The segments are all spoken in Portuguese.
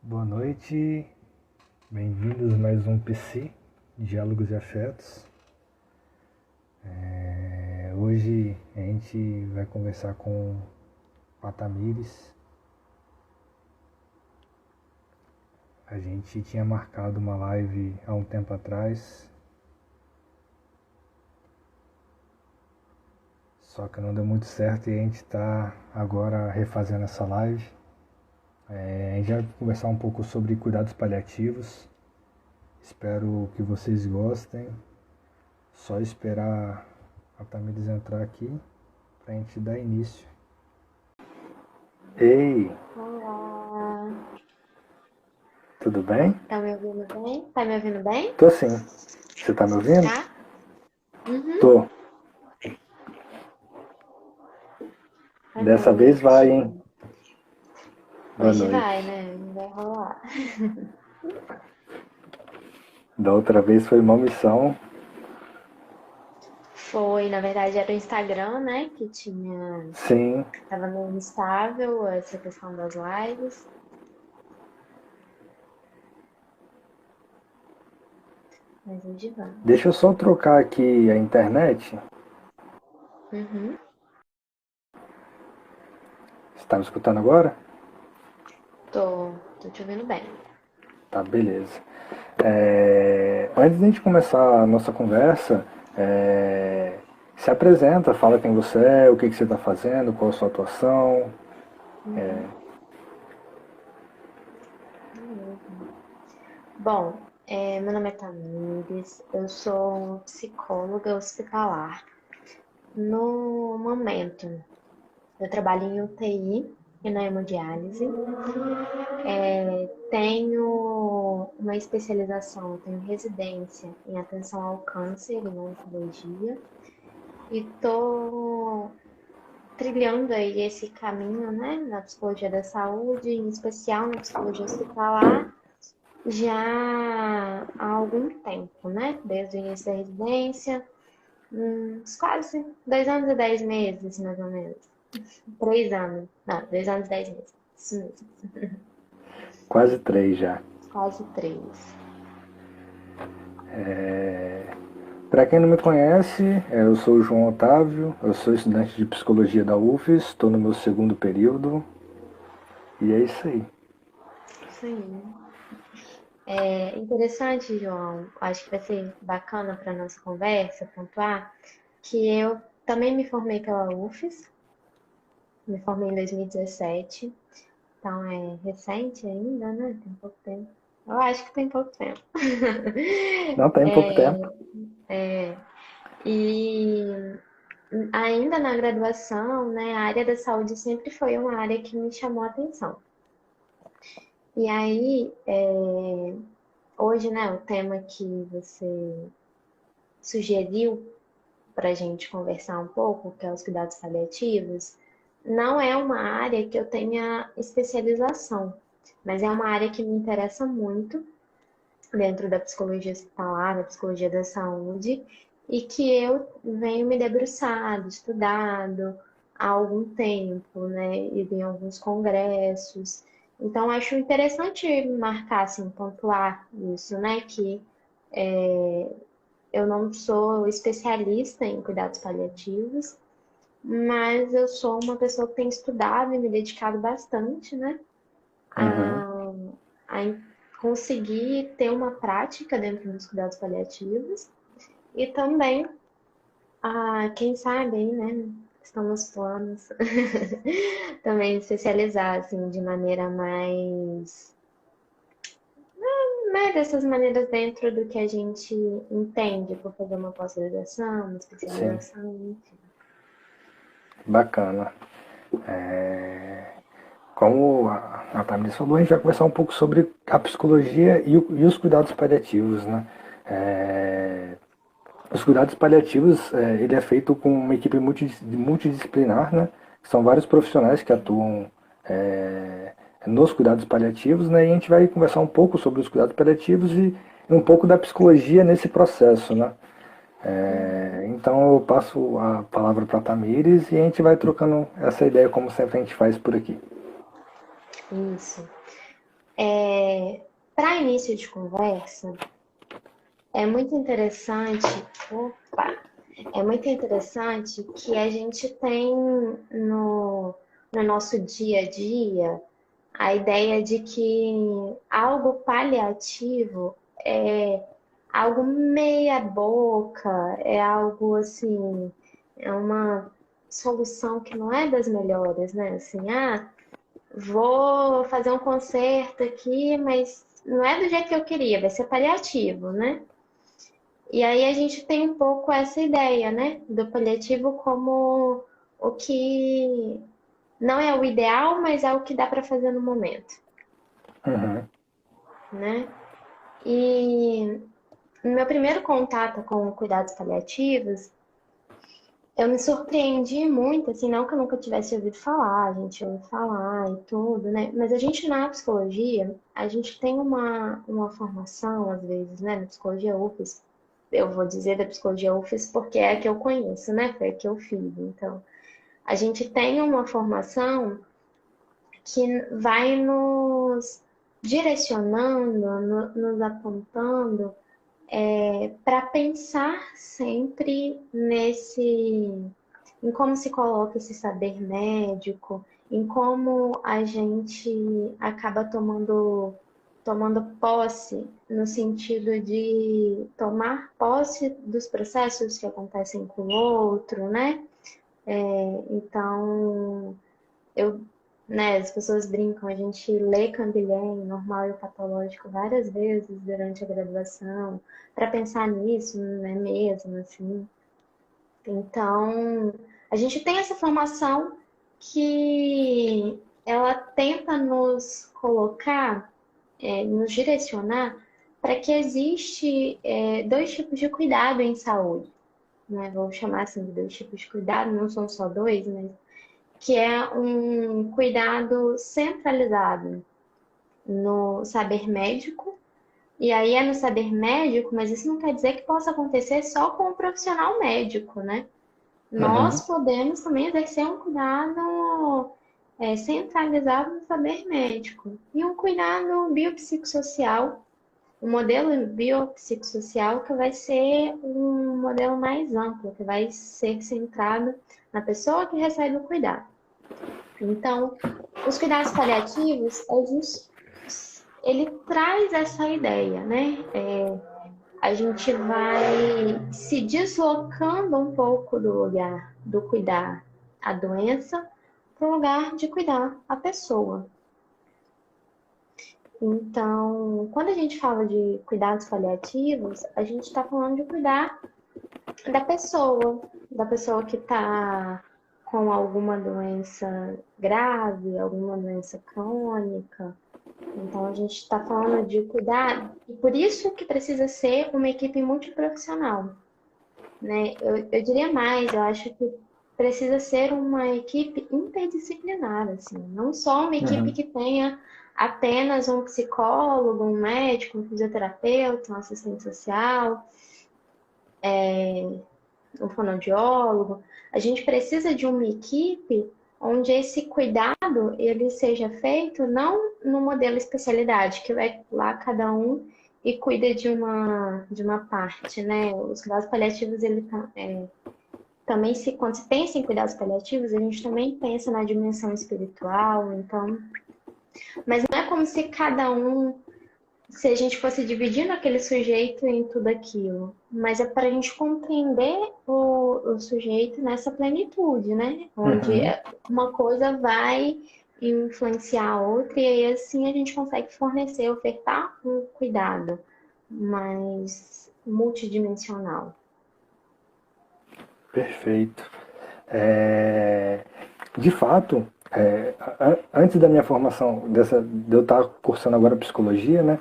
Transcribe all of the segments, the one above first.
Boa noite, bem-vindos a mais um PC, Diálogos e Afetos. Hoje a gente vai conversar com a Tamires. A gente tinha marcado uma live há um tempo atrás, só que não deu muito certo e a gente está agora refazendo essa live. A gente vai conversar um pouco sobre cuidados paliativos. Espero que vocês gostem. Só esperar a Tamires entrar aqui pra gente dar início. Ei! Olá! Tudo bem? Tá me ouvindo bem? Tá me ouvindo bem? Tô sim. Você tá me ouvindo? Tá? Uhum. Tô. Boa Dessa noite. vez vai, hein? Boa Hoje noite. vai, né? Vai rolar. Da outra vez foi uma missão. Foi, na verdade, era o Instagram, né? Que tinha. Sim. Tava meio instável essa questão das lives. Mas hoje vai. Deixa eu só trocar aqui a internet. Uhum. Você tá me escutando agora? Tô te ouvindo bem. Tá, beleza. Antes de a gente começar a nossa conversa, se apresenta, fala quem você é, o que você está fazendo, qual a sua atuação. Uhum. Beleza. Bom, meu nome é Tamires, eu sou psicóloga hospitalar. No momento, eu trabalho em UTI e na hemodiálise. Tenho uma especialização, tenho residência em atenção ao câncer e na oncologia. E estou trilhando aí esse caminho, né, na psicologia da saúde, em especial na psicologia hospitalar, já há algum tempo, né? Desde o início da residência, uns quase 2 anos e 10 meses, mais ou menos. 3 anos. Não, 2 anos e 10 meses. Isso mesmo. Quase 3 já. Quase 3. Para quem não me conhece, eu sou o João Otávio, eu sou estudante de psicologia da UFES, estou no meu segundo período. E é isso aí. Sim. É interessante, João. Acho que vai ser bacana para nossa conversa pontuar que eu também me formei pela UFES. Me formei em 2017. Então é recente ainda, né? Tem pouco tempo. Eu acho que tem pouco tempo. Não tem pouco tempo. E ainda na graduação, né, a área da saúde sempre foi uma área que me chamou a atenção. E aí, hoje, né, o tema que você sugeriu para a gente conversar um pouco, que é os cuidados paliativos, não é uma área que eu tenha especialização, mas é uma área que me interessa muito dentro da psicologia hospitalar, da psicologia da saúde, e que eu venho me debruçado, estudado há algum tempo, né? Ido em alguns congressos. Então, acho interessante marcar, assim, pontuar isso, né? Que eu não sou especialista em cuidados paliativos, mas eu sou uma pessoa que tem estudado e me dedicado bastante, né? Uhum. A conseguir ter uma prática dentro dos cuidados paliativos e também, quem sabe aí, né? Estão nos planos também especializar assim de maneira mais, né, dessas maneiras dentro do que a gente entende por fazer uma pós-graduação, uma Sim, especialização, enfim. bacana. Como a Tamiris falou, a gente vai conversar um pouco sobre a psicologia e os cuidados paliativos, né? É, os cuidados paliativos, ele é feito com uma equipe multidisciplinar, né? São vários profissionais que atuam nos cuidados paliativos, né? E a gente vai conversar um pouco sobre os cuidados paliativos e um pouco da psicologia nesse processo, né? Então eu passo a palavra para a Tamires e a gente vai trocando essa ideia como sempre a gente faz por aqui. Isso. Para início de conversa, é muito interessante, opa, é muito interessante que a gente tem no nosso dia a dia a ideia de que algo paliativo é algo meia boca, é algo assim, é uma solução que não é das melhores, né? Assim, vou fazer um concerto aqui, mas não é do jeito que eu queria, vai ser paliativo, né? E aí a gente tem um pouco essa ideia, né? Do paliativo como o que não é o ideal, mas é o que dá para fazer no momento, Uhum. né? E no meu primeiro contato com cuidados paliativos, eu me surpreendi muito, assim, não que eu nunca tivesse ouvido falar, a gente ouve falar e tudo, né? Mas a gente na psicologia, a gente tem uma formação, às vezes, né? Na psicologia UFES, eu vou dizer da psicologia UFES porque é a que eu conheço, né? Foi a que eu fiz. Então, a gente tem uma formação que vai nos direcionando, nos apontando para pensar sempre em como se coloca esse saber médico, em como a gente acaba tomando posse, no sentido de tomar posse dos processos que acontecem com o outro, né? Então, eu, né, as pessoas brincam, a gente lê Cantilhém, normal e patológico, várias vezes durante a graduação, para pensar nisso, não é mesmo, assim. Então, a gente tem essa formação que ela tenta nos colocar, nos direcionar para que existe dois tipos de cuidado em saúde, né? Vou chamar assim de dois tipos de cuidado, não são só dois, mas que é um cuidado centralizado no saber médico. E aí é no saber médico, mas isso não quer dizer que possa acontecer só com o profissional médico, né? Uhum. Nós podemos também exercer um cuidado centralizado no saber médico e um cuidado biopsicossocial, um modelo biopsicossocial que vai ser um modelo mais amplo, que vai ser centrado na pessoa que recebe o cuidado. Então, os cuidados paliativos, ele traz essa ideia, né? A gente vai se deslocando um pouco do lugar do cuidar a doença para o lugar de cuidar a pessoa. Então, quando a gente fala de cuidados paliativos, a gente está falando de cuidar da pessoa que está com alguma doença grave, alguma doença crônica. Então, a gente está falando de cuidar, e por isso que precisa ser uma equipe multiprofissional, né? Eu diria mais, eu acho que precisa ser uma equipe interdisciplinar, assim, não só uma equipe Uhum. que tenha apenas um psicólogo, um médico, um fisioterapeuta, um assistente social, um fonoaudiólogo. A gente precisa de uma equipe onde esse cuidado ele seja feito não no modelo especialidade, que vai lá cada um e cuida de uma parte, né? Os cuidados paliativos, também quando se pensa em cuidados paliativos, a gente também pensa na dimensão espiritual, então, mas não é como se se a gente fosse dividindo aquele sujeito em tudo aquilo, mas é para a gente compreender o sujeito nessa plenitude, né? Onde Uhum. uma coisa vai influenciar a outra e aí assim a gente consegue fornecer, ofertar um cuidado mais multidimensional. Perfeito. É, De fato, antes da minha formação, de eu estar cursando agora psicologia, né,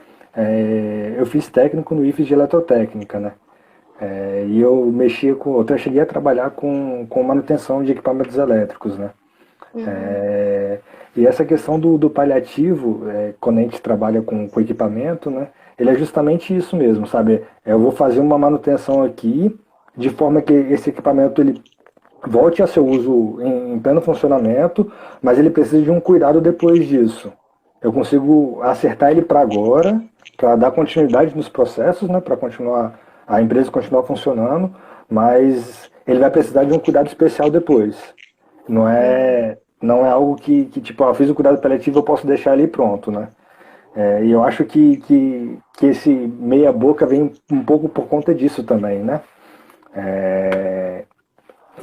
eu fiz técnico no IFES de eletrotécnica, né, e eu mexia eu cheguei a trabalhar com manutenção de equipamentos elétricos, né. Uhum. É, E essa questão do paliativo, quando a gente trabalha com equipamento, né, ele é justamente isso mesmo, sabe? Eu vou fazer uma manutenção aqui, de forma que esse equipamento ele volte a seu uso em pleno funcionamento, mas ele precisa de um cuidado depois disso. Eu consigo acertar ele para agora, para dar continuidade nos processos, né, para continuar a empresa continuar funcionando, mas ele vai precisar de um cuidado especial depois. Uhum. Não é algo que tipo, fiz o cuidado paliativo, eu posso deixar ali pronto, né? E eu acho que esse meia boca vem um pouco por conta disso também, né?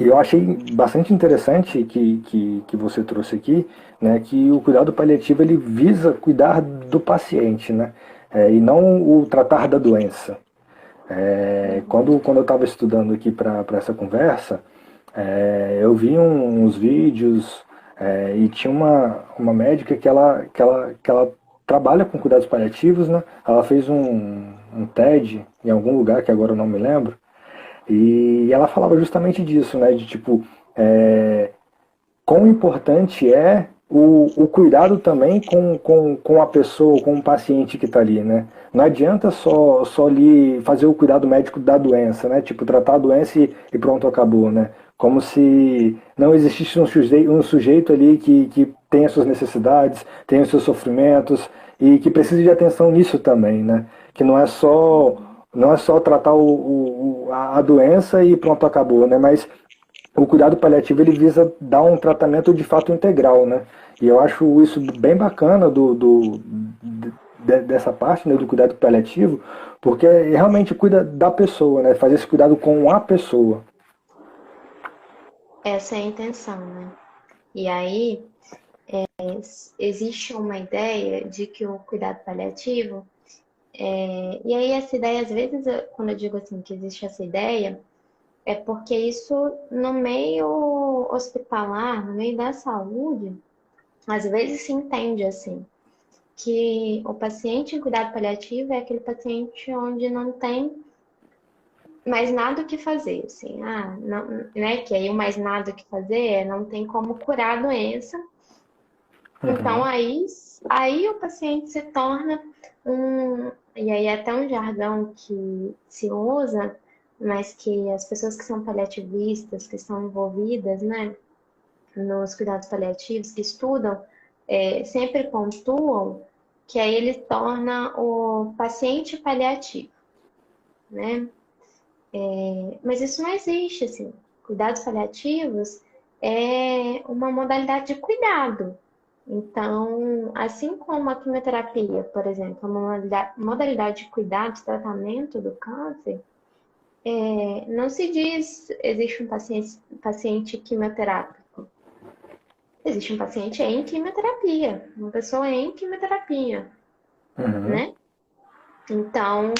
E eu achei bastante interessante que você trouxe aqui, né, que o cuidado paliativo ele visa cuidar do paciente, né, e não o tratar da doença. Uhum. Quando eu estava estudando aqui para essa conversa, eu vi uns vídeos e tinha uma médica que ela trabalha com cuidados paliativos, né? Ela fez um TED em algum lugar que agora eu não me lembro, e ela falava justamente disso, né? De tipo, é, quão importante é o cuidado também com a pessoa, com o paciente que está ali, né? Não adianta só ali fazer o cuidado médico da doença, né? Tipo, tratar a doença e pronto, acabou, né? Como se não existisse um sujeito ali que tem as suas necessidades, tem os seus sofrimentos e que precisa de atenção nisso também, né? Que não é só tratar a doença e pronto, acabou, né? Mas o cuidado paliativo ele visa dar um tratamento de fato integral, né? E eu acho isso bem bacana dessa parte, né, do cuidado paliativo, porque realmente cuida da pessoa, né? Fazer esse cuidado com a pessoa. Essa é a intenção, né? E aí, existe uma ideia de que o cuidado paliativo, e aí essa ideia, às vezes, quando eu digo assim que existe essa ideia, é porque isso no meio hospitalar, no meio da saúde, às vezes se entende assim, que o paciente em cuidado paliativo é aquele paciente onde não tem mais nada o que fazer, assim, não, né? Que aí o mais nada o que fazer é não tem como curar a doença. Então Uhum. aí o paciente se torna e aí é até um jargão que se usa, mas que as pessoas que são paliativistas, que estão envolvidas, né, nos cuidados paliativos, que estudam, sempre pontuam que aí ele torna o paciente paliativo, né? Mas isso não existe, assim. Cuidados paliativos é uma modalidade de cuidado. Então, assim como a quimioterapia, por exemplo, é uma modalidade de cuidado, de tratamento do câncer, não se diz existe um paciente quimioterápico. Existe um paciente em quimioterapia, uma pessoa em quimioterapia, Uhum. né? Então,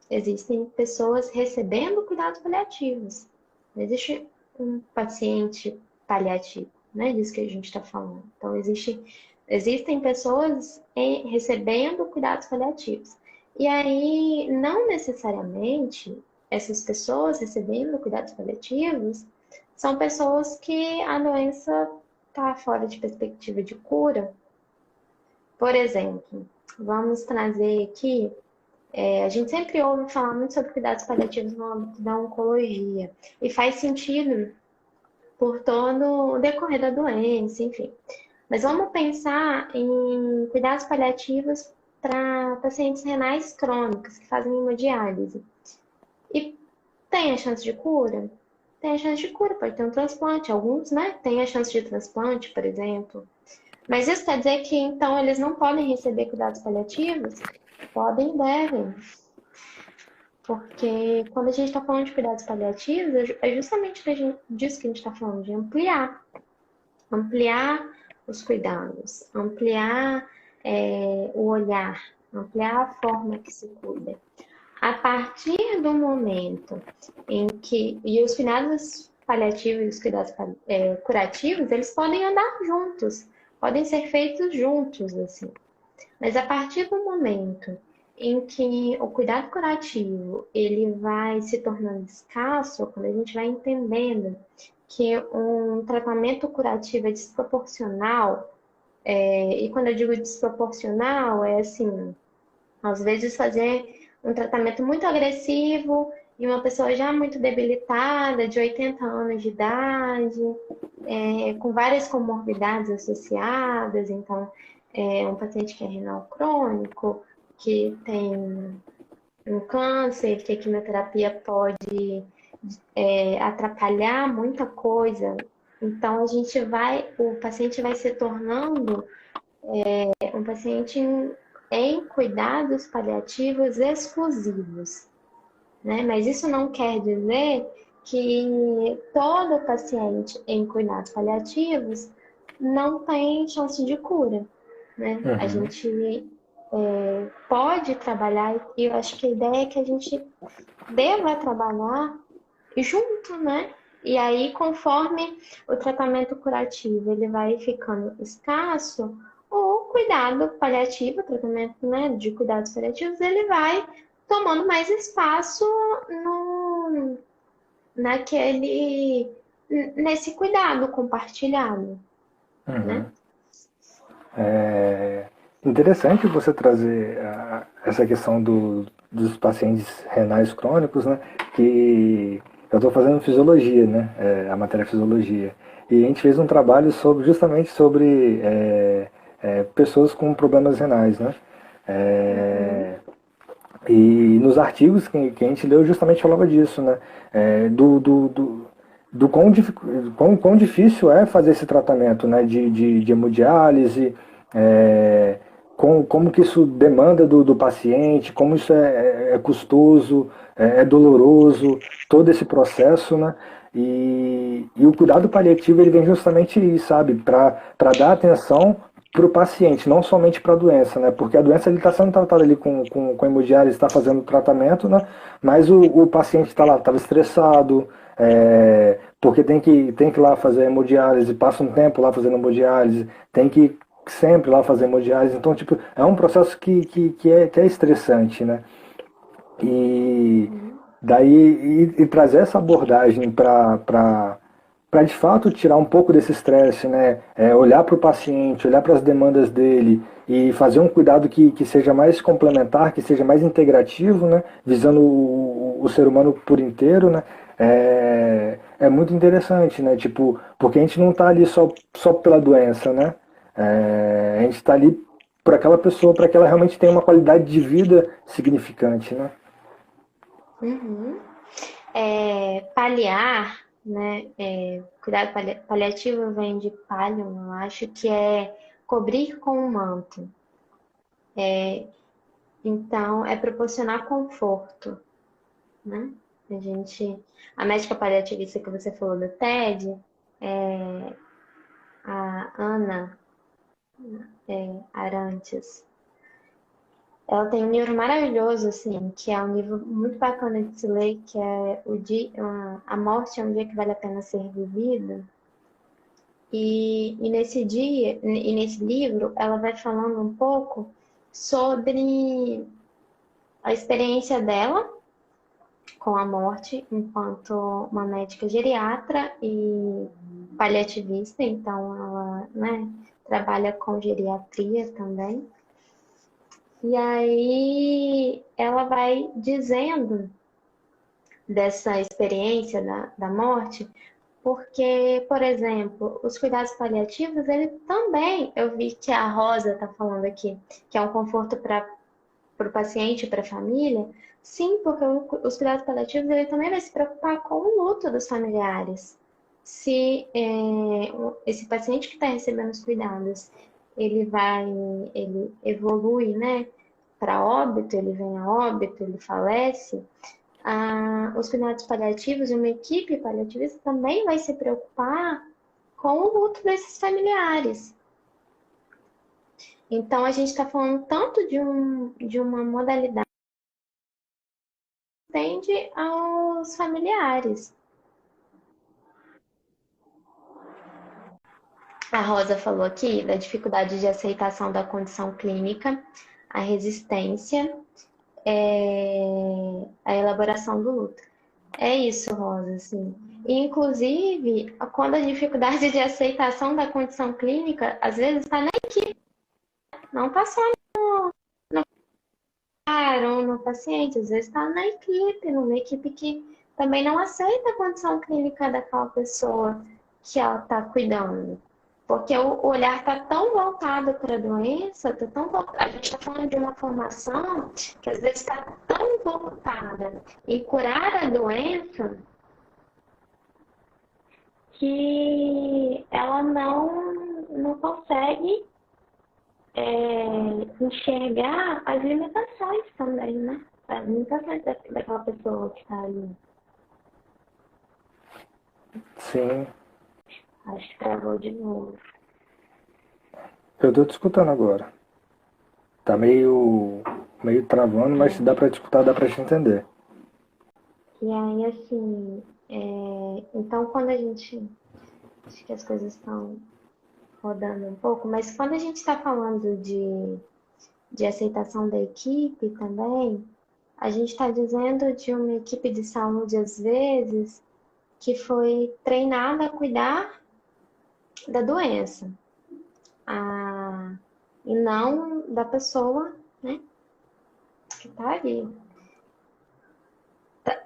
existem pessoas recebendo cuidados paliativos. Não existe um paciente paliativo, né? Disso que a gente está falando. Então, existem pessoas recebendo cuidados paliativos. E aí, não necessariamente essas pessoas recebendo cuidados paliativos são pessoas que a doença está fora de perspectiva de cura. Por exemplo, vamos trazer aqui a gente sempre ouve falar muito sobre cuidados paliativos no âmbito da oncologia. E faz sentido por todo o decorrer da doença, enfim. Mas vamos pensar em cuidados paliativos para pacientes renais crônicos que fazem hemodiálise. E tem a chance de cura? Tem a chance de cura, pode ter um transplante. Alguns, né, têm a chance de transplante, por exemplo. Mas isso quer dizer que, então, eles não podem receber cuidados paliativos? Podem e devem. Porque quando a gente está falando de cuidados paliativos, é justamente disso que a gente está falando, de ampliar os cuidados, ampliar o olhar, ampliar a forma que se cuida. A partir do momento em que, e os cuidados paliativos e os cuidados curativos, eles podem andar juntos, podem ser feitos juntos, assim. Mas a partir do momento em que o cuidado curativo ele vai se tornando escasso quando a gente vai entendendo que um tratamento curativo é desproporcional. E quando eu digo desproporcional, é assim, às vezes fazer um tratamento muito agressivo em uma pessoa já muito debilitada, de 80 anos de idade, com várias comorbidades associadas, então um paciente que é renal crônico, que tem um câncer, que a quimioterapia pode atrapalhar muita coisa. Então o paciente vai se tornando um paciente em cuidados paliativos exclusivos, né? Mas isso não quer dizer que todo paciente em cuidados paliativos não tem chance de cura, né? A Uhum. gente pode trabalhar, e eu acho que a ideia é que a gente deva trabalhar junto, né? E aí, conforme o tratamento curativo ele vai ficando escasso, o cuidado paliativo, o tratamento, né, de cuidados paliativos, ele vai tomando mais espaço no, naquele, nesse cuidado compartilhado, Uhum. né? É interessante você trazer essa questão dos pacientes renais crônicos, né? Que eu estou fazendo fisiologia, né? A matéria fisiologia. E a gente fez um trabalho justamente sobre pessoas com problemas renais, né? Uhum, É, e nos artigos que a gente leu justamente falava disso, né? Do quão difícil é fazer esse tratamento, né? De hemodiálise, como que isso demanda do paciente, como isso é custoso, é doloroso, todo esse processo, né? E o cuidado paliativo ele vem justamente aí, sabe, para dar atenção para o paciente, não somente para a doença, né? Porque a doença ele está sendo tratada ali com hemodiálise, está fazendo o tratamento, né? Mas o paciente está lá, estava estressado, porque tem que ir lá fazer hemodiálise, passa um tempo lá fazendo hemodiálise, tem que sempre lá fazer hemodiálise, então tipo é um processo que é estressante, né? E uhum, daí trazer essa abordagem para de fato tirar um pouco desse estresse, né? Olhar para o paciente, olhar para as demandas dele e fazer um cuidado que seja mais complementar, que seja mais integrativo, né? Visando o ser humano por inteiro, né? É muito interessante, né? Tipo, porque a gente não está ali só pela doença, né? A gente está ali por aquela pessoa, para que ela realmente tenha uma qualidade de vida significante, né? uhum. Paliar, né? Cuidado paliativo vem de pallium, eu acho que é cobrir com um manto. Então, é proporcionar conforto, né? A médica paliativista que você falou do TED, a Ana Arantes, ela tem um livro maravilhoso, assim, que é um livro muito bacana de se ler, que é A Morte é um Dia que Vale a Pena Ser Vivido. E nesse livro, ela vai falando um pouco sobre a experiência dela com a morte enquanto uma médica geriatra e paliativista, então ela, né, trabalha com geriatria também. E aí ela vai dizendo dessa experiência da morte, porque, por exemplo, os cuidados paliativos, ele também, eu vi que a Rosa está falando aqui, que é um conforto para o paciente, para a família. Sim, porque os cuidados paliativos, ele também vai se preocupar com o luto dos familiares. Se esse paciente que está recebendo os cuidados, ele evolui, né, para óbito, ele vem a óbito, ele falece, os cuidados paliativos e uma equipe paliativista também vai se preocupar com o luto desses familiares. Então, a gente está falando tanto de uma modalidade que atende aos familiares. A Rosa falou aqui da dificuldade de aceitação da condição clínica, a resistência a elaboração do luto. É isso, Rosa, assim. E, inclusive, quando a dificuldade de aceitação da condição clínica, às vezes está na equipe, não está só no cara ou no paciente, às vezes está na equipe, numa equipe que também não aceita a condição clínica daquela pessoa que ela está cuidando. Porque o olhar está tão voltado para a doença, a gente está falando de uma formação que às vezes está tão voltada em curar a doença que ela não consegue enxergar as limitações também, né? As limitações daquela pessoa que está ali. Sim. Acho que travou de novo. Eu tô te escutando agora. Tá meio travando, mas se dá pra te escutar, dá pra te entender. E aí, assim, então quando a gente... Acho que as coisas estão rodando um pouco, mas quando a gente está falando de aceitação da equipe também, a gente está dizendo de uma equipe de saúde, às vezes, que foi treinada a cuidar da doença, e não da pessoa, né, que está ali.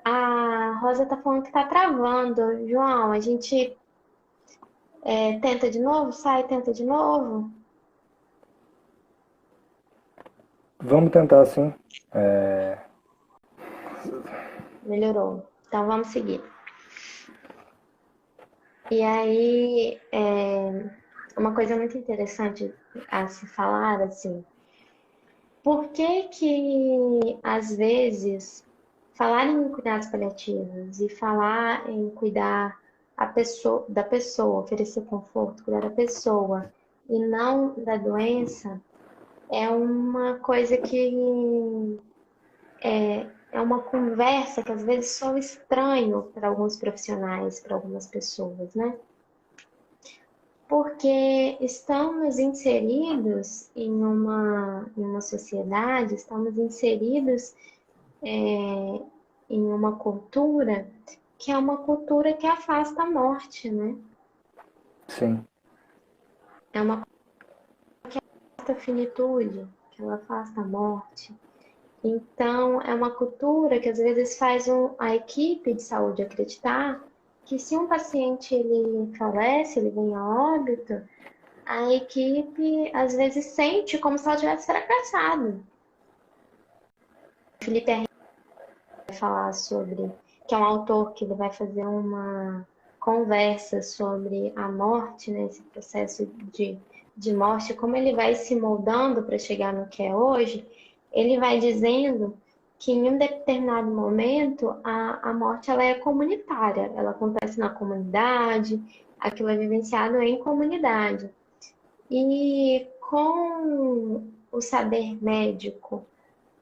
A Rosa está falando que está travando. João, a gente tenta de novo, sai, tenta de novo. Vamos tentar assim. Melhorou. Então vamos seguir. E aí, uma coisa muito interessante a se falar, assim, por que às vezes, falar em cuidados paliativos e falar em cuidar da pessoa, oferecer conforto, cuidar da pessoa e não da doença, é uma coisa que é uma conversa que às vezes soa estranho para alguns profissionais, para algumas pessoas, né? Porque estamos inseridos em uma sociedade, estamos inseridos em uma cultura que é uma cultura que afasta a morte, né? Sim. É uma cultura que afasta a finitude, que ela afasta a morte. Então, é uma cultura que às vezes faz a equipe de saúde acreditar que se um paciente ele falece, ele vem a óbito, a equipe às vezes sente como se ela tivesse fracassado. Felipe Henrique vai falar sobre, que é um autor que ele vai fazer uma conversa sobre a morte, né, esse processo de morte, como ele vai se moldando para chegar no que é hoje. Ele vai dizendo que em um determinado momento a morte ela é comunitária, ela acontece na comunidade, aquilo é vivenciado em comunidade. E com o saber médico,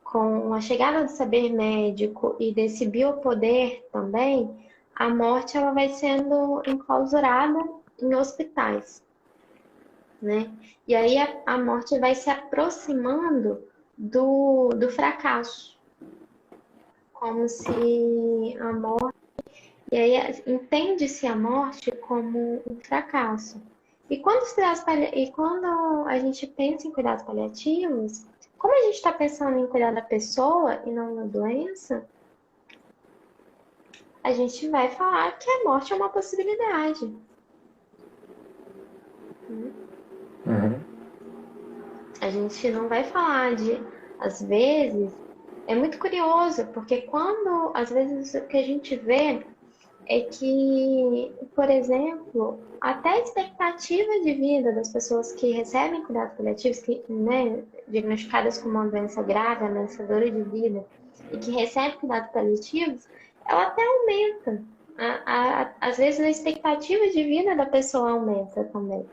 com a chegada do saber médico e desse biopoder também, a morte ela vai sendo enclausurada em hospitais, né? E aí a morte vai se aproximando do fracasso, como se a morte... E aí entende-se a morte como um fracasso. E quando a gente pensa em cuidados paliativos, como a gente está pensando em cuidar da pessoa e não da doença, a gente vai falar que a morte é uma possibilidade. Uhum. A gente não vai falar às vezes, é muito curioso, porque às vezes, o que a gente vê é que, por exemplo, até a expectativa de vida das pessoas que recebem cuidados paliativos, né, diagnosticadas com uma doença grave, ameaçadora de vida, e que recebem cuidados paliativos, ela até aumenta. Às vezes a expectativa de vida da pessoa aumenta também.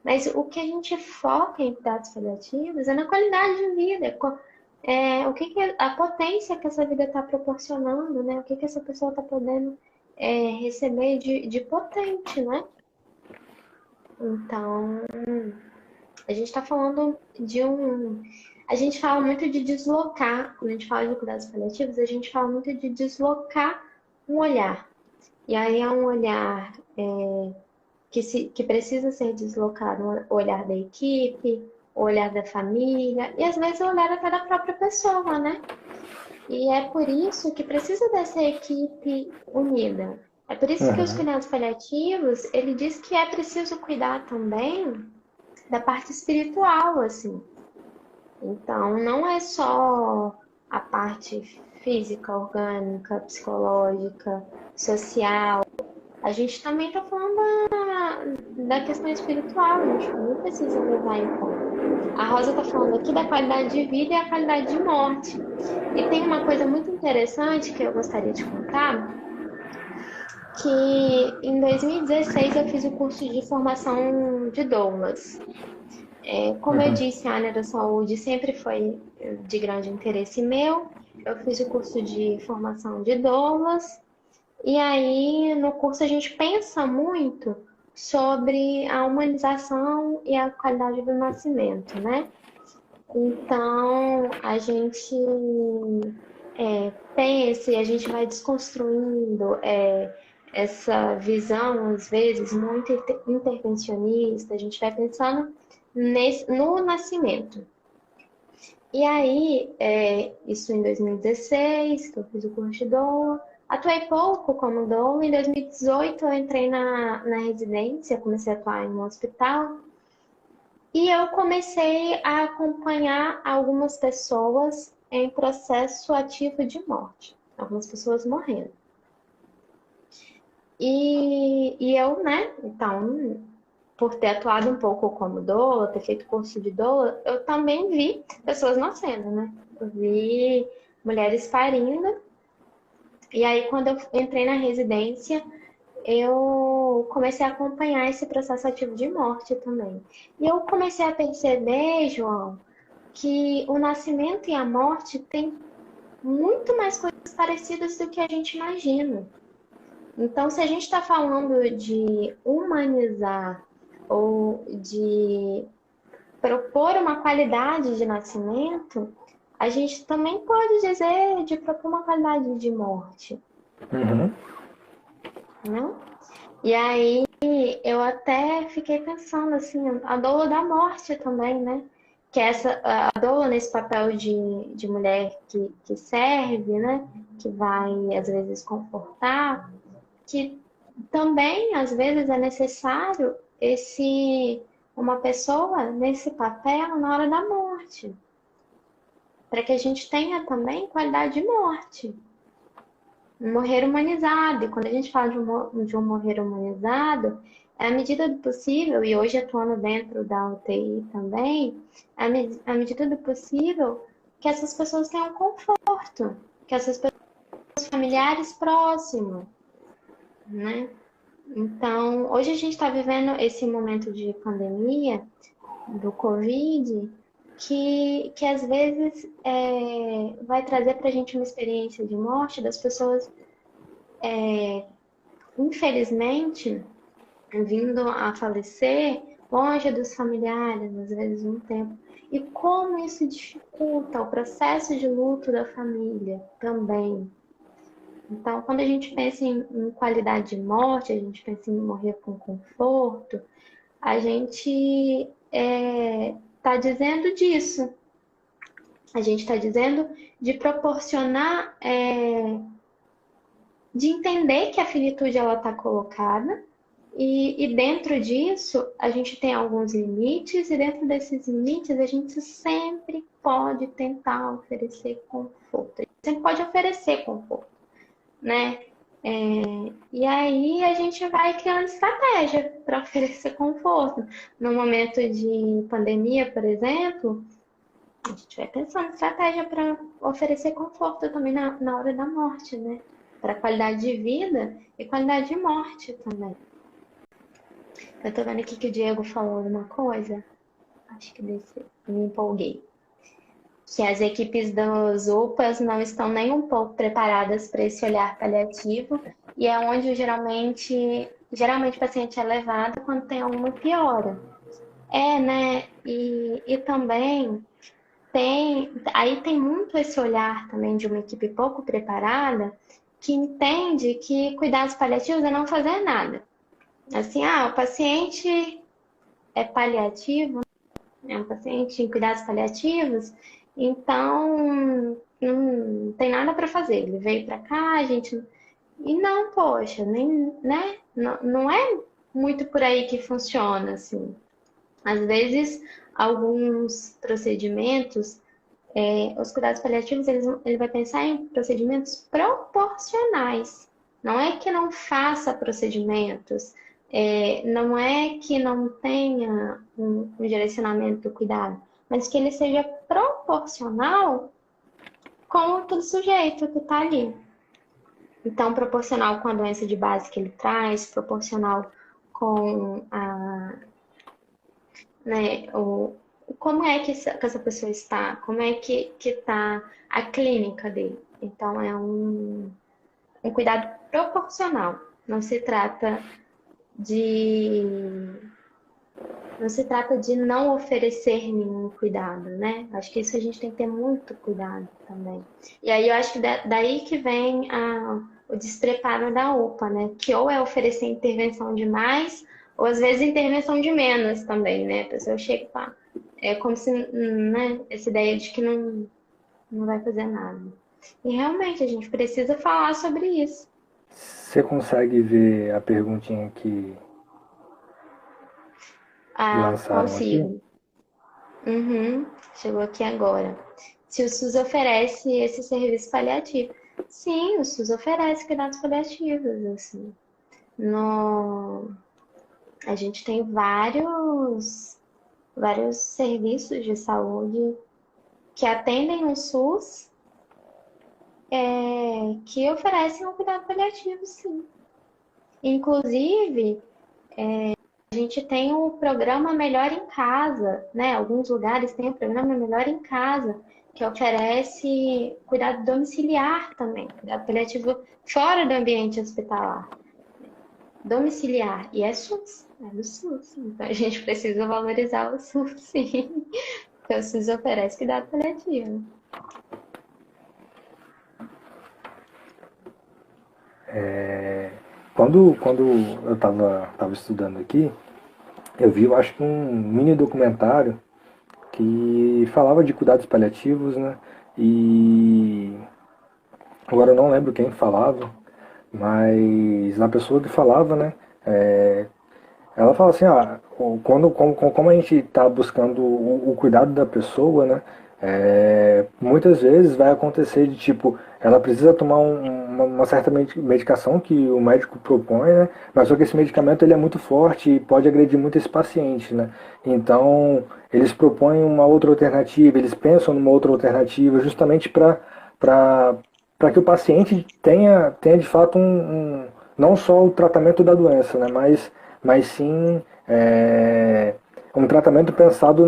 Mas o que a gente foca em cuidados paliativos é na qualidade de vida, o que a potência que essa vida está proporcionando, né? O que essa pessoa está podendo receber de potente, né? Então, a gente está falando A gente fala muito de deslocar, quando a gente fala de cuidados paliativos, a gente fala muito de deslocar um olhar. E aí é um olhar que precisa ser deslocado, o olhar da equipe, o olhar da família, e às vezes o olhar até da própria pessoa, né? E é por isso que precisa dessa equipe unida. É por isso que os Aham. cuidados paliativos, ele diz que é preciso cuidar também da parte espiritual, assim. Então, não é só a parte física, orgânica, psicológica, social. A gente também está falando da questão espiritual, a gente também precisa levar em conta. A Rosa está falando aqui da qualidade de vida e a qualidade de morte. E tem uma coisa muito interessante que eu gostaria de contar, que em 2016 eu fiz o curso de formação de doulas. Como eu Uhum. disse, a área da saúde sempre foi de grande interesse meu. Eu fiz o curso de formação de doulas. E aí, no curso, a gente pensa muito sobre a humanização e a qualidade do nascimento, né? Então, a gente a gente vai desconstruindo essa visão, às vezes, muito intervencionista, a gente vai pensando no nascimento. E aí, isso em 2016, que eu fiz o curso de doula. Atuei pouco como doula. Em 2018, eu entrei na residência, comecei a atuar em um hospital. E eu comecei a acompanhar algumas pessoas em processo ativo de morte. Algumas pessoas morrendo. E eu, né, então, por ter atuado um pouco como doula, ter feito curso de doula, eu também vi pessoas nascendo, né? Eu vi mulheres parindo. E aí, quando eu entrei na residência, eu comecei a acompanhar esse processo ativo de morte também. E eu comecei a perceber, João, que o nascimento e a morte têm muito mais coisas parecidas do que a gente imagina. Então, se a gente está falando de humanizar ou de propor uma qualidade de nascimento, a gente também pode dizer de propor uma qualidade de morte, Uhum. né? E aí eu até fiquei pensando assim, a doula da morte também, né? Que é a doula nesse papel de mulher que serve, né? Que vai às vezes confortar, que também às vezes é necessário uma pessoa nesse papel na hora da morte, para que a gente tenha também qualidade de morte. Um morrer humanizado. E quando a gente fala de um morrer humanizado, é à medida do possível, e hoje atuando dentro da UTI também, é à medida do possível que essas pessoas tenham conforto, que essas pessoas familiares próximos, né? Então, hoje a gente está vivendo esse momento de pandemia do Covid, que às vezes vai trazer para a gente uma experiência de morte das pessoas, infelizmente, vindo a falecer longe dos familiares, às vezes um tempo. E como isso dificulta o processo de luto da família também. Então, quando a gente pensa em qualidade de morte, a gente pensa em morrer com conforto, a gente está dizendo disso. A gente está dizendo de proporcionar, de entender que a finitude ela está colocada e dentro disso a gente tem alguns limites e dentro desses limites a gente sempre pode tentar oferecer conforto. A gente sempre pode oferecer conforto, né? E aí a gente vai criando estratégia para oferecer conforto. No momento de pandemia, por exemplo, a gente vai pensando em estratégia para oferecer conforto também na hora da morte, né? Para qualidade de vida e qualidade de morte também. Eu tô vendo aqui que o Diego falou alguma coisa. Acho que me empolguei. Que as equipes dos UPAs não estão nem um pouco preparadas para esse olhar paliativo e é onde geralmente o paciente é levado quando tem alguma piora. Né? E também aí tem muito esse olhar também de uma equipe pouco preparada que entende que cuidados paliativos é não fazer nada. Assim, o paciente é paliativo, é um paciente em cuidados paliativos, então não tem nada para fazer. Ele veio para cá, a gente. E não, poxa, nem, né? Não é muito por aí que funciona, assim. Às vezes, alguns procedimentos, os cuidados paliativos, ele vai pensar em procedimentos proporcionais. Não é que não faça procedimentos, não é que não tenha um direcionamento do cuidado, mas que ele seja proporcional com aquele sujeito que está ali. Então, proporcional com a doença de base que ele traz, proporcional com como é que essa pessoa está, como é que está a clínica dele. Então, é um cuidado proporcional. De não se trata de não oferecer nenhum cuidado, né? Acho que isso a gente tem que ter muito cuidado também. E aí eu acho que daí que vem o despreparo da UPA, né? Que ou é oferecer intervenção demais, ou às vezes intervenção de menos também, né? A pessoa chega e fala, é como se, né? Essa ideia de que não vai fazer nada. E realmente a gente precisa falar sobre isso. Você consegue ver a perguntinha que lançaram aqui? Consigo. Uhum, chegou aqui agora. Se o SUS oferece esse serviço paliativo. Sim, o SUS oferece cuidados paliativos, assim. No... A gente tem vários serviços de saúde que atendem no SUS, que oferecem um cuidado paliativo, sim. Inclusive, a gente tem o programa Melhor em Casa, né? Alguns lugares têm o programa Melhor em Casa, que oferece cuidado domiciliar também, cuidado paliativo fora do ambiente hospitalar, domiciliar. E é SUS, é do SUS. Então a gente precisa valorizar o SUS, sim, porque o SUS oferece cuidado paliativo. Quando eu tava estudando aqui, eu vi, eu acho que um mini documentário que falava de cuidados paliativos, né? E agora eu não lembro quem falava, mas a pessoa que falava, né? Ela fala assim, como a gente está buscando o cuidado da pessoa, né? Muitas vezes vai acontecer de tipo, ela precisa tomar uma certa medicação que o médico propõe, né? Mas só que esse medicamento ele é muito forte e pode agredir muito esse paciente, né? Então eles propõem uma outra alternativa, eles pensam numa outra alternativa justamente para que o paciente tenha de fato não só o tratamento da doença, né? Mas sim um tratamento pensado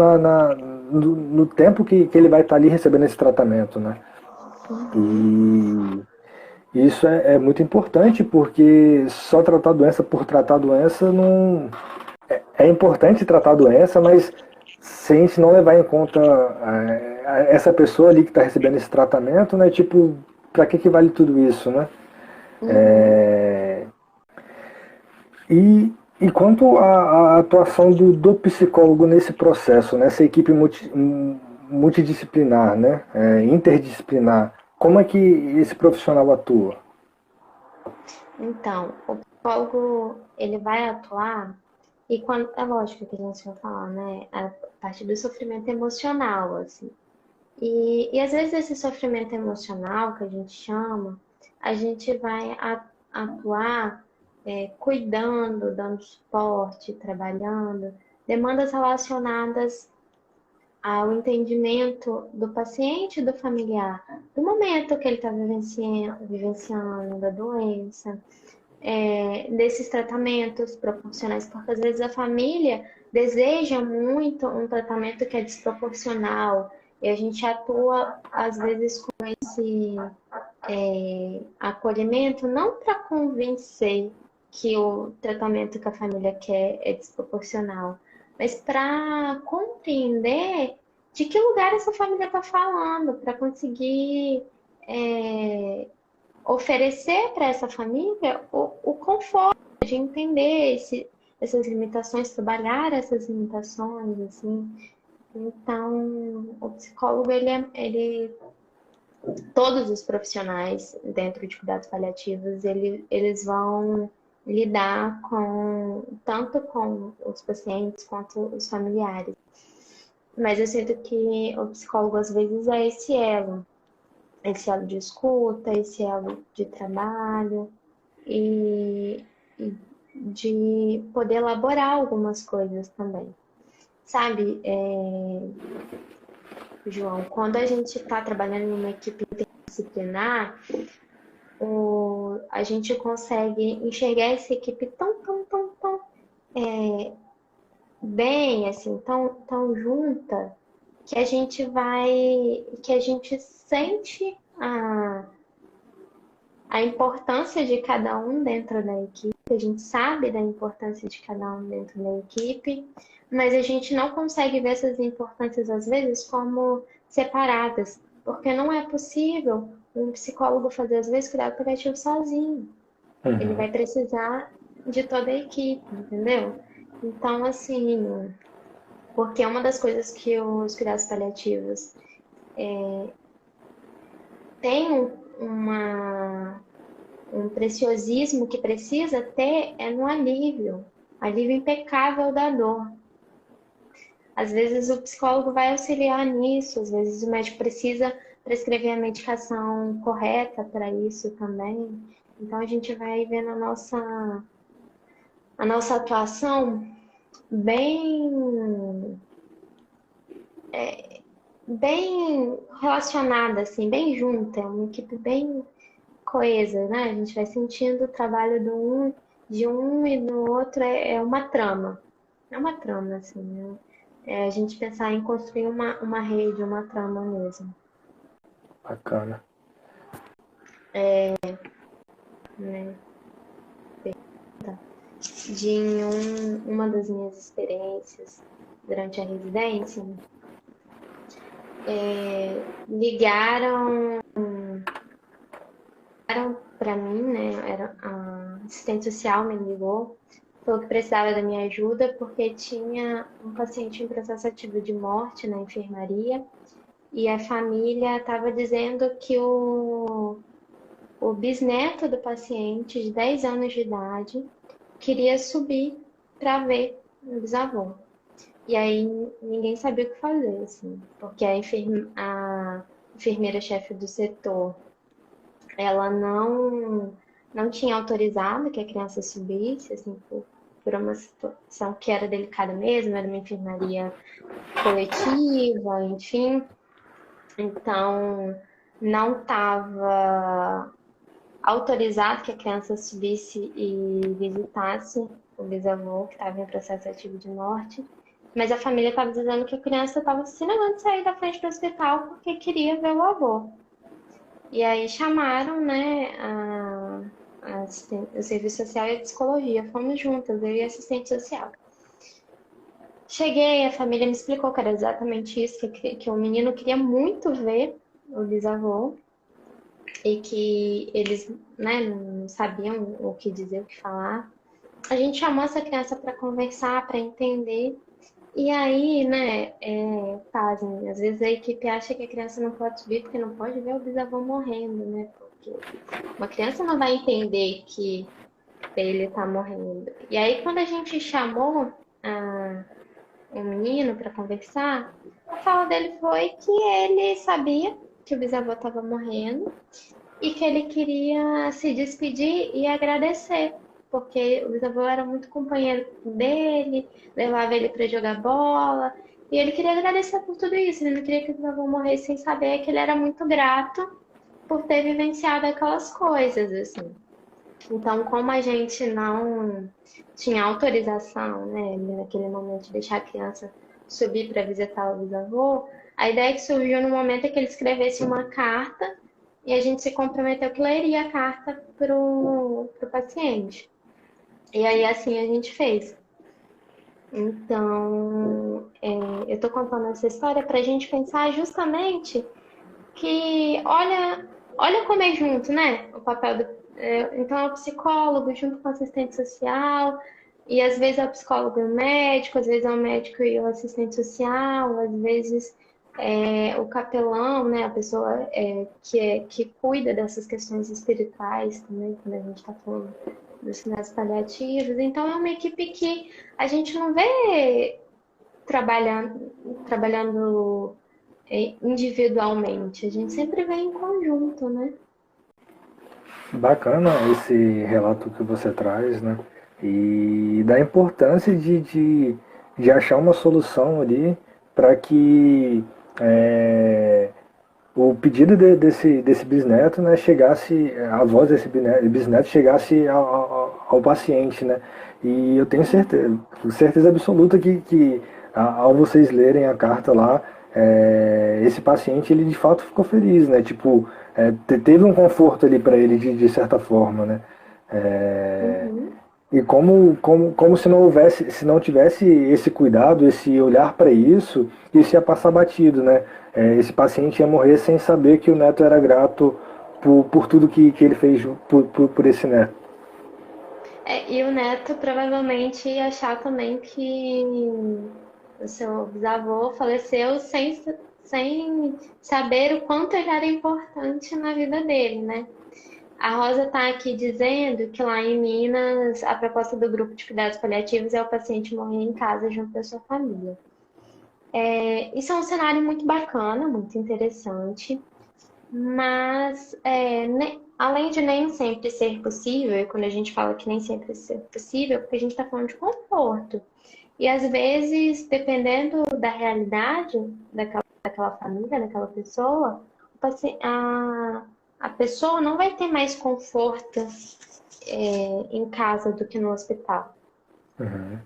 no tempo que ele vai estar ali recebendo esse tratamento, né? E isso é muito importante porque só tratar a doença por tratar a doença não. É importante tratar a doença, mas se a gente não levar em conta essa pessoa ali que está recebendo esse tratamento, né? Tipo, para que vale tudo isso, né? E quanto à atuação do psicólogo nesse processo, nessa equipe multidisciplinar, né, interdisciplinar, como é que esse profissional atua? Então, o psicólogo, ele vai atuar, e quando, é lógico que a gente vai falar, né, a partir do sofrimento emocional, assim. E às vezes esse sofrimento emocional que a gente chama, a gente vai atuar cuidando, dando suporte, trabalhando, demandas relacionadas ao entendimento do paciente e do familiar, do momento que ele está vivenciando, da doença, desses tratamentos proporcionais, porque às vezes a família deseja muito um tratamento que é desproporcional, e a gente atua, às vezes, com esse acolhimento, não para convencer que o tratamento que a família quer é desproporcional, mas para compreender de que lugar essa família está falando, para conseguir é, oferecer para essa família o conforto de entender essas limitações, trabalhar essas limitações, assim. Então, o psicólogo, todos os profissionais dentro de cuidados paliativos, eles vão lidar tanto com os pacientes quanto os familiares. Mas eu sinto que o psicólogo, às vezes, é esse elo de escuta, esse elo de trabalho e de poder elaborar algumas coisas também. Sabe, João, quando a gente está trabalhando em uma equipe interdisciplinar, a gente consegue enxergar essa equipe tão bem, assim, tão junta, que a gente sente a importância de cada um dentro da equipe, a gente sabe da importância de cada um dentro da equipe, mas a gente não consegue ver essas importâncias, às vezes, como separadas, porque não é possível um psicólogo fazer, às vezes, cuidado paliativo sozinho. Ele Uhum. vai precisar de toda a equipe, entendeu? Então, assim, porque é uma das coisas que os cuidados paliativos têm um preciosismo que precisa ter é no alívio impecável da dor. Às vezes o psicólogo vai auxiliar nisso, às vezes o médico precisa prescrever a medicação correta para isso também. Então a gente vai vendo a nossa atuação bem, bem relacionada, assim, bem junta, é uma equipe bem coesa, né? A gente vai sentindo o trabalho de um e do outro é uma trama. É uma trama, assim, né? É a gente pensar em construir uma rede, uma trama mesmo. Bacana. Né? Uma das minhas experiências durante a residência, ligaram para mim, né? A assistente social me ligou, falou que precisava da minha ajuda porque tinha um paciente em processo ativo de morte na enfermaria e a família estava dizendo que o bisneto do paciente, de 10 anos de idade, queria subir para ver o bisavô. E aí ninguém sabia o que fazer, assim, porque a enfermeira-chefe do setor, ela não tinha autorizado que a criança subisse, assim, por uma situação que era delicada mesmo, era uma enfermaria coletiva, enfim. Então, não estava autorizado que a criança subisse e visitasse o bisavô, que estava em processo ativo de morte. Mas a família estava dizendo que a criança estava se negando de sair da frente do hospital porque queria ver o avô. E aí chamaram, né, o serviço social e a psicologia. Fomos juntas, eu e a assistente social. Cheguei, a família me explicou que era exatamente isso, que o menino queria muito ver o bisavô e que eles, né, não sabiam o que dizer, o que falar. A gente chamou essa criança para conversar, para entender. E aí, né, pasmem, às vezes a equipe acha que a criança não pode subir porque não pode ver o bisavô morrendo, né? Porque uma criança não vai entender que ele tá morrendo. E aí, quando a gente chamou o menino para conversar, a fala dele foi que ele sabia que o bisavô estava morrendo e que ele queria se despedir e agradecer, porque o bisavô era muito companheiro dele, levava ele para jogar bola, e ele queria agradecer por tudo isso. Ele não queria que o bisavô morresse sem saber que ele era muito grato por ter vivenciado aquelas coisas, assim. Então, como a gente não tinha autorização, né, naquele momento de deixar a criança subir para visitar o bisavô, a ideia que surgiu no momento é que ele escrevesse uma carta e a gente se comprometeu que leria a carta pro paciente. E aí, assim, a gente fez. Então, eu estou contando essa história para a gente pensar justamente que olha como é junto, né? O papel então é o psicólogo junto com o assistente social, e às vezes é o psicólogo e o médico, às vezes é o médico e o assistente social, às vezes é o capelão, né? A pessoa que cuida dessas questões espirituais também, quando a gente está falando dos cuidados paliativos. Então é uma equipe que a gente não vê trabalhando individualmente, a gente sempre vem em conjunto, né? Bacana esse relato que você traz, né? E da importância de achar uma solução ali para que é, o pedido desse bisneto, né, chegasse, a voz desse bisneto chegasse ao paciente, né? E eu tenho certeza absoluta que ao vocês lerem a carta lá, esse paciente ele de fato ficou feliz, né? Tipo, teve um conforto ali para ele de certa forma, né? É, Uhum. e como se não houvesse, se não tivesse esse cuidado, esse olhar para isso ia passar batido, né? Esse paciente ia morrer sem saber que o neto era grato por tudo que ele fez por esse neto. E o neto provavelmente ia achar também que o seu bisavô faleceu sem saber o quanto ele era importante na vida dele, né? A Rosa está aqui dizendo que lá em Minas, a proposta do grupo de cuidados paliativos é o paciente morrer em casa junto da sua família. Isso é um cenário muito bacana, muito interessante, mas além de nem sempre ser possível, e quando a gente fala que nem sempre ser possível, porque a gente está falando de conforto. E às vezes, dependendo da realidade daquela família, daquela pessoa, a pessoa não vai ter mais conforto em casa do que no hospital. Uhum.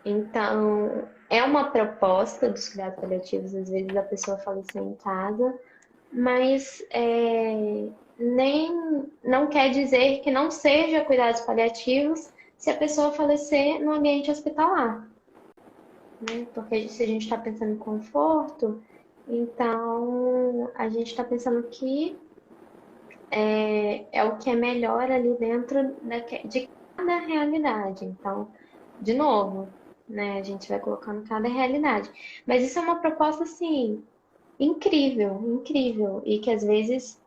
Então, é uma proposta dos cuidados paliativos, às vezes a pessoa falecer em casa, mas nem não quer dizer que não seja cuidados paliativos se a pessoa falecer no ambiente hospitalar, né? Porque se a gente está pensando em conforto, então a gente está pensando que é o que é melhor ali dentro de cada realidade. Então, de novo, né, a gente vai colocando cada realidade. Mas isso é uma proposta, assim, incrível, incrível. E que às vezes,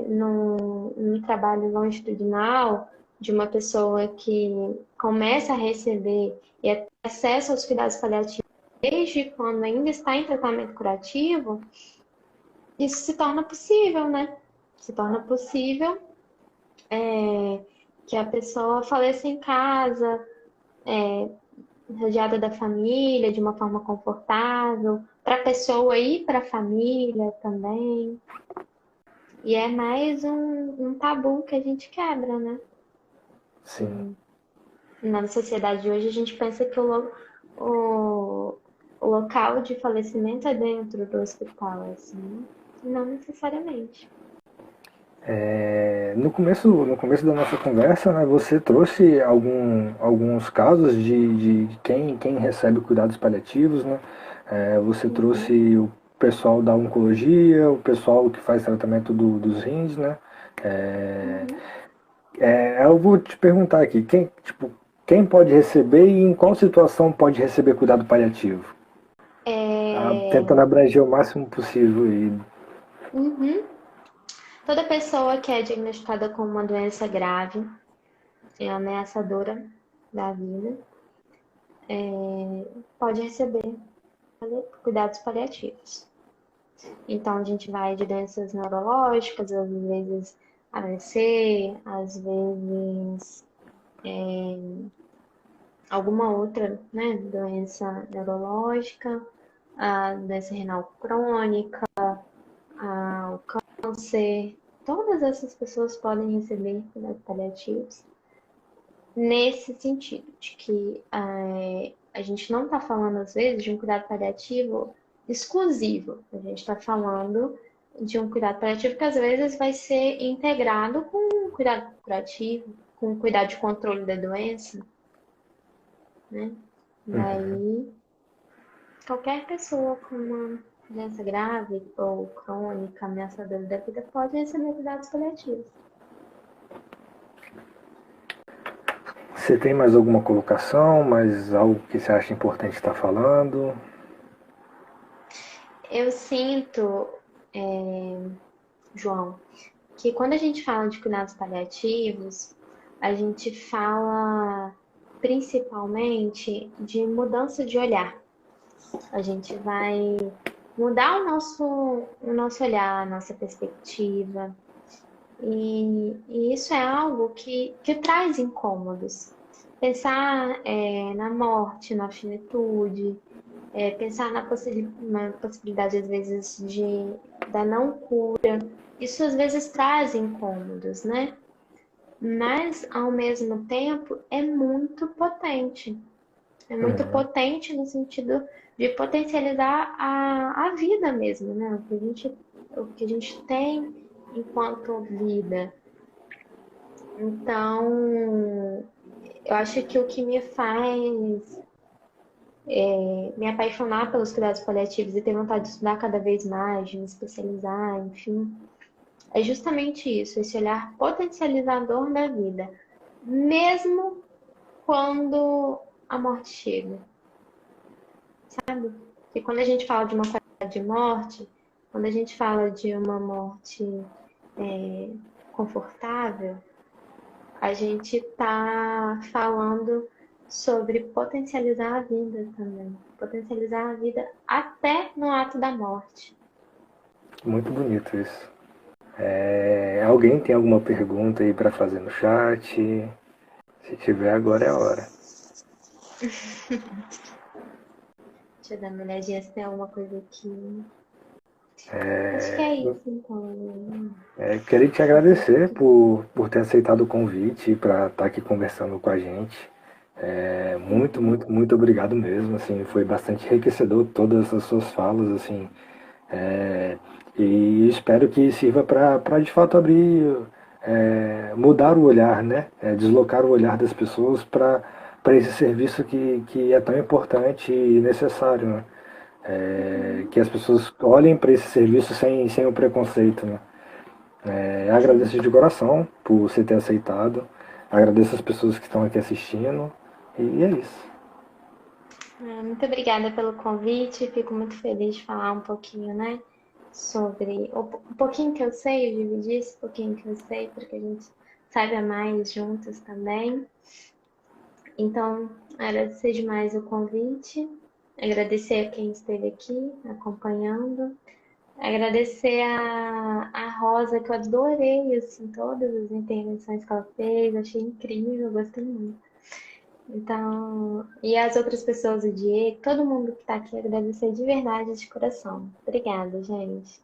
num trabalho longitudinal, de uma pessoa que começa a receber e a ter acesso aos cuidados paliativos desde quando ainda está em tratamento curativo, isso se torna possível, né? Se torna possível que a pessoa faleça em casa, rodeada da família, de uma forma confortável, para a pessoa e para a família também. E é mais um tabu que a gente quebra, né? Sim. Na sociedade de hoje, a gente pensa que o, o local de falecimento é dentro do hospital, assim. Não necessariamente. No começo da nossa conversa, né, você trouxe alguns casos de quem recebe cuidados paliativos, né? Você trouxe Uhum. o pessoal da oncologia, o pessoal que faz tratamento dos rins, né? É, Uhum. eu vou te perguntar aqui, quem pode receber e em qual situação pode receber cuidado paliativo? Tentando É... abranger o máximo possível e Uhum. Toda pessoa que é diagnosticada com uma doença grave e ameaçadora da vida pode receber cuidados paliativos. Então, a gente vai de doenças neurológicas, às vezes AVC, às vezes alguma outra, né, doença neurológica, a doença renal crônica, o câncer. Todas essas pessoas podem receber cuidados paliativos nesse sentido, de que a gente não está falando, às vezes, de um cuidado paliativo exclusivo. A gente está falando de um cuidado paliativo que, às vezes, vai ser integrado com um cuidado curativo, com um cuidado de controle da doença, né? Daí, qualquer pessoa com uma doença grave ou crônica, ameaçadora da vida, pode receber cuidados paliativos. Você tem mais alguma colocação, mais algo que você acha importante estar falando? Eu sinto, João, que quando a gente fala de cuidados paliativos, a gente fala principalmente de mudança de olhar. A gente vai mudar o nosso olhar, a nossa perspectiva. E isso é algo que traz incômodos. Pensar na morte, na finitude, pensar na possibilidade, às vezes, da não cura. Isso, às vezes, traz incômodos, né? Mas, ao mesmo tempo, é muito potente. É muito potente no sentido de potencializar a vida mesmo, né? O que a gente tem enquanto vida. Então, eu acho que o que me faz me apaixonar pelos cuidados paliativos e ter vontade de estudar cada vez mais, de me especializar, enfim, é justamente isso, esse olhar potencializador da vida, mesmo quando a morte chega, sabe? Porque quando a gente fala de uma qualidade de morte, quando a gente fala de uma morte confortável, a gente está falando sobre potencializar a vida também. Potencializar a vida até no ato da morte. Muito bonito isso. Alguém tem alguma pergunta aí para fazer no chat? Se tiver, agora é a hora. Deixa eu dar uma olhadinha se tem alguma coisa aqui. Acho que é isso, então. Queria te agradecer por ter aceitado o convite para estar aqui conversando com a gente. Muito, muito, muito obrigado mesmo. Assim, foi bastante enriquecedor todas as suas falas, assim. E espero que sirva para de fato abrir, mudar o olhar, né? Deslocar o olhar das pessoas para esse serviço que é tão importante e necessário, né? Que as pessoas olhem para esse serviço sem o preconceito, né? Agradeço de coração por você ter aceitado. Agradeço as pessoas que estão aqui assistindo. E é isso. Muito obrigada pelo convite. Fico muito feliz de falar um pouquinho, né? Sobre um pouquinho que eu sei, eu dividi esse pouquinho que eu sei, para que a gente saiba mais juntos também. Então, agradecer demais o convite, agradecer a quem esteve aqui acompanhando, agradecer a Rosa, que eu adorei, assim, todas as intervenções que ela fez, achei incrível, gostei muito. Então, e as outras pessoas, o Diego, todo mundo que está aqui, agradecer de verdade, de coração. Obrigada, gente.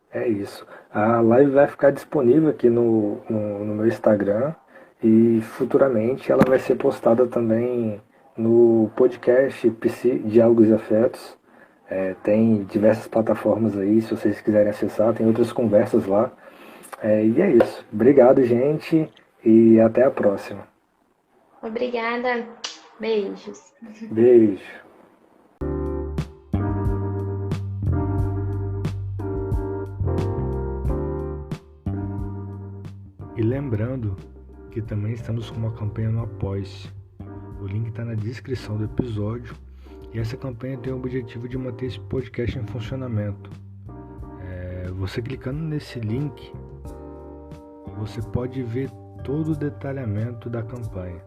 É isso. A live vai ficar disponível aqui no meu Instagram e futuramente ela vai ser postada também no podcast PC Diálogos e Afetos. Tem diversas plataformas aí, se vocês quiserem acessar, tem outras conversas lá. E é isso. Obrigado, gente, e até a próxima. Obrigada. Beijos. Beijo. E lembrando que também estamos com uma campanha no Apoia-se. O link está na descrição do episódio. E essa campanha tem o objetivo de manter esse podcast em funcionamento. Você clicando nesse link, você pode ver todo o detalhamento da campanha.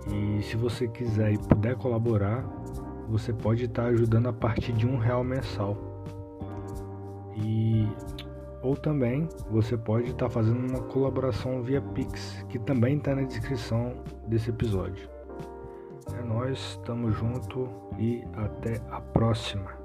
E se você quiser e puder colaborar, você pode estar ajudando a partir de R$1 mensal. Ou também você pode estar fazendo uma colaboração via Pix, que também está na descrição desse episódio. É nóis, tamo junto e até a próxima.